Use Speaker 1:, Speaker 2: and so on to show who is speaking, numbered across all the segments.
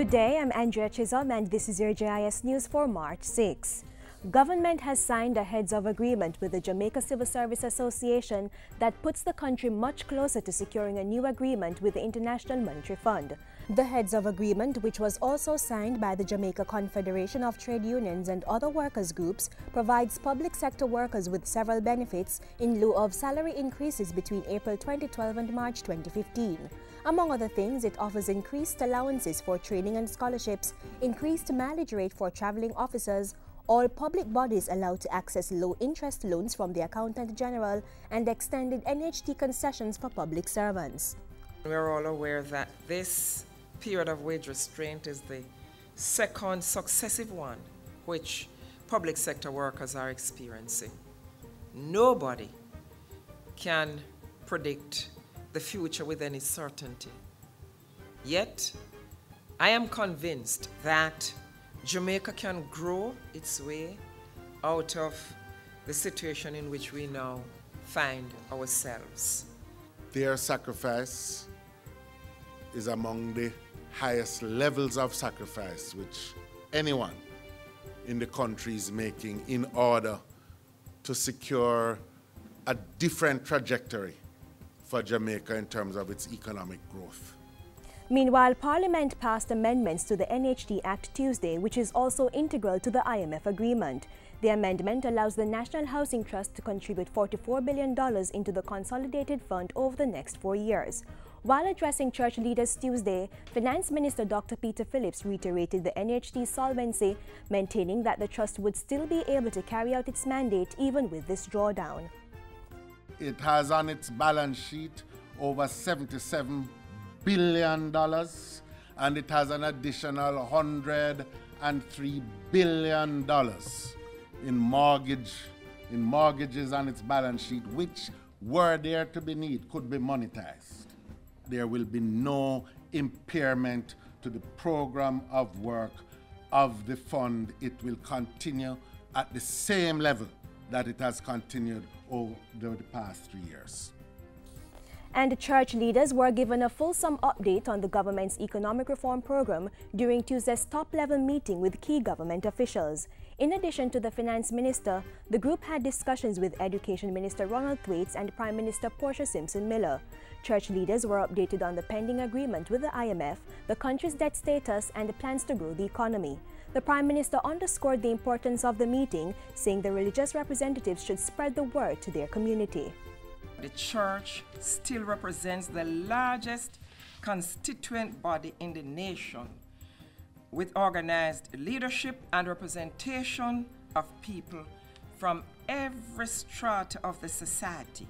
Speaker 1: Good day, I'm Andrea Chisholm and this is your JIS News for March 6. Government has signed a heads-of agreement with the Jamaica Civil Service Association that puts the country much closer to securing a new agreement with the International Monetary Fund. The heads-of agreement, which was also signed by the Jamaica Confederation of Trade Unions and other workers' groups, provides public sector workers with several benefits in lieu of salary increases between April 2012 and March 2015. Among other things, it offers increased allowances for training and scholarships, increased mileage rate for traveling officers, all public bodies allowed to access low-interest loans from the Accountant General, and extended NHT concessions for public servants.
Speaker 2: We're all aware that this period of wage restraint is the second successive one which public sector workers are experiencing. Nobody can predict the future with any certainty. Yet, I am convinced that Jamaica can grow its way out of the situation in which we now find ourselves.
Speaker 3: Their sacrifice is among the highest levels of sacrifice which anyone in the country is making in order to secure a different trajectory for Jamaica in terms of its economic growth.
Speaker 1: Meanwhile, Parliament passed amendments to the NHT Act Tuesday, which is also integral to the IMF agreement. The amendment allows the National Housing Trust to contribute $44 billion into the consolidated fund over the next 4 years. While addressing church leaders Tuesday, Finance Minister Dr. Peter Phillips reiterated the NHT's solvency, maintaining that the trust would still be able to carry out its mandate even with this drawdown.
Speaker 3: It has on its balance sheet over $77 billion, and it has an additional $103 billion in mortgages on its balance sheet, which, were there to be need, could be monetized. There will be no impairment to the program of work of the fund. It will continue at the same level that it has continued over the past 3 years.
Speaker 1: And church leaders were given a fulsome update on the government's economic reform program during Tuesday's top-level meeting with key government officials. In addition to the finance minister, the group had discussions with Education Minister Ronald Thwaites and Prime Minister Portia Simpson Miller. Church leaders were updated on the pending agreement with the IMF, the country's debt status, and the plans to grow the economy. The Prime Minister underscored the importance of the meeting, saying the religious representatives should spread the word to their community.
Speaker 2: The church still represents the largest constituent body in the nation, with organized leadership and representation of people from every strata of the society.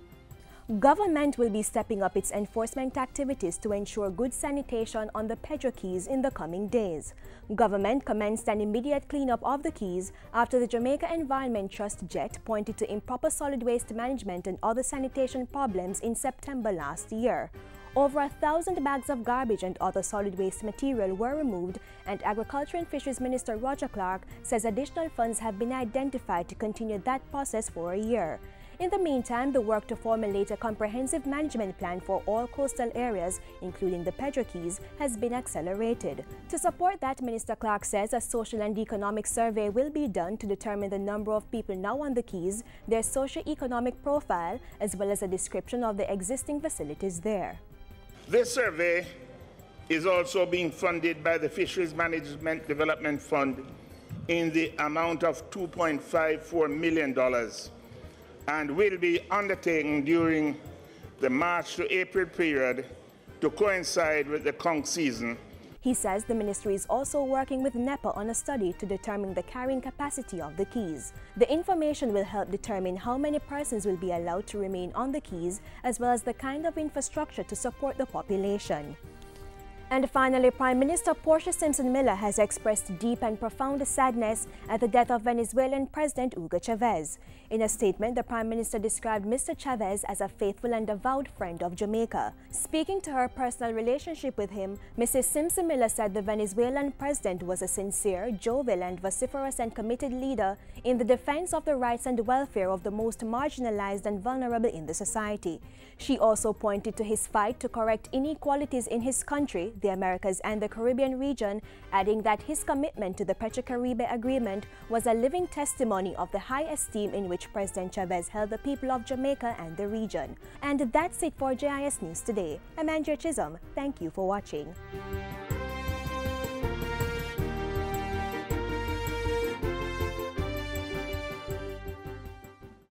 Speaker 1: Government will be stepping up its enforcement activities to ensure good sanitation on the Pedro Keys in the coming days. Government commenced an immediate cleanup of the Keys after the Jamaica Environment Trust jet pointed to improper solid waste management and other sanitation problems in September last year. Over 1,000 bags of garbage and other solid waste material were removed, and Agriculture and Fisheries Minister Roger Clark says additional funds have been identified to continue that process for a year. In the meantime, the work to formulate a comprehensive management plan for all coastal areas, including the Pedro Keys, has been accelerated. To support that, Minister Clark says a social and economic survey will be done to determine the number of people now on the Keys, their socio-economic profile, as well as a description of the existing facilities there.
Speaker 4: This survey is also being funded by the Fisheries Management Development Fund in the amount of $2.54 million. And will be undertaken during the March to April period to coincide with the conch season.
Speaker 1: He says the ministry is also working with NEPA on a study to determine the carrying capacity of the Keys. The information will help determine how many persons will be allowed to remain on the Keys, as well as the kind of infrastructure to support the population. And finally, Prime Minister Portia Simpson Miller has expressed deep and profound sadness at the death of Venezuelan President Hugo Chavez. In a statement, the Prime Minister described Mr. Chavez as a faithful and devout friend of Jamaica. Speaking to her personal relationship with him, Mrs. Simpson Miller said the Venezuelan president was a sincere, jovial and vociferous and committed leader in the defense of the rights and welfare of the most marginalized and vulnerable in the society. She also pointed to his fight to correct inequalities in his country, the Americas and the Caribbean region, adding that his commitment to the Petrocaribe Agreement was a living testimony of the high esteem in which President Chavez held the people of Jamaica and the region. And that's it for JIS News today. I'm Andrea Chisholm. Thank you for watching.